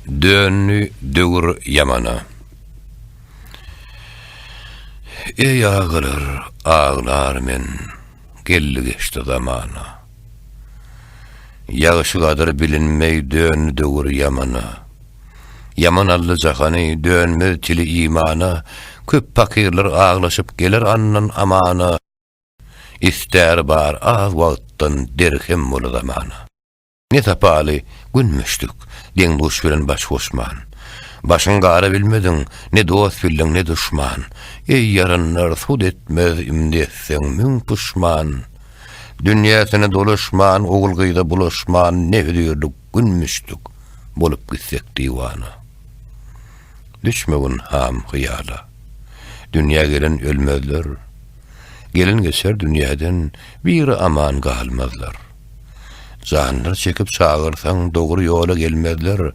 Dönü döwür yamana. Ey ağlar men, gelli geçti zamana. Yağışıgadır bilinmey dönü döwür yamana. Yaman allı jahany dönmez tili imana. Köp pakirler ağlaşıp gelir annan amana. İster bar az wagtdan derhem bolu zamana. Ne tapaly günmüşdük, deň duş bilen baş hoşman. Başın gara bilmedin, ne dost bildin ne düşman. Ey yaranlar sud etmez imdetsen müň puşman. Dünýäsine dolaşman, ogul gyýda bulaşman, ne edýärdik günmüşdük, bolup gitsek diwana. Düşmegin ham hyýala. Dünýä gelen ölmezler. Gelin geçer dünýäden bir aman galmazlar. Janlar çekip çağırsan dogry ýola gelmezler.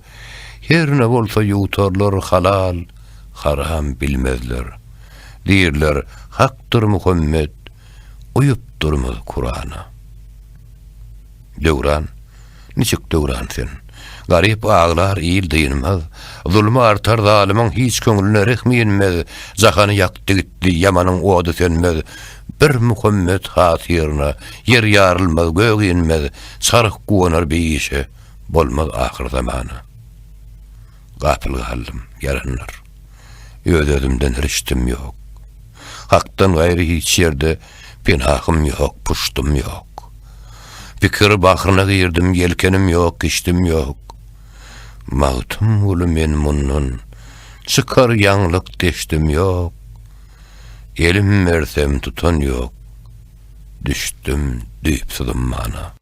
Her ne bolsa ýutarlar halal, haram bilmezler. Diýirler, hakdyr Muhammed, uyupdurmy Kur'ana. Döwran, niçik döwran sen? Garip ağlar iyil diýilmez. Zulmy artar zalymaň hiç köňüline rehmeýinmez. Jahany ýakdy gitdi, ýamanyň ody sönmez. Bir Muhammed hatyrına yer ýarylmaz, gög inmez. Sarık guwanar beýişe bolmaz ahir zamana. Gapyl galym, yaranlar. Ödedimden riştim ýok. Hakdan gaýry hiç ýerde pinahym ýok, puştum ýok. Pikir bahryna girdim, yelkenim ýok, geçdim ýok. Mawtym uly men mundan, çykar ýanglyk deşdim ýok. Elim mersem tutan ýok. Düşdüm düýp mana.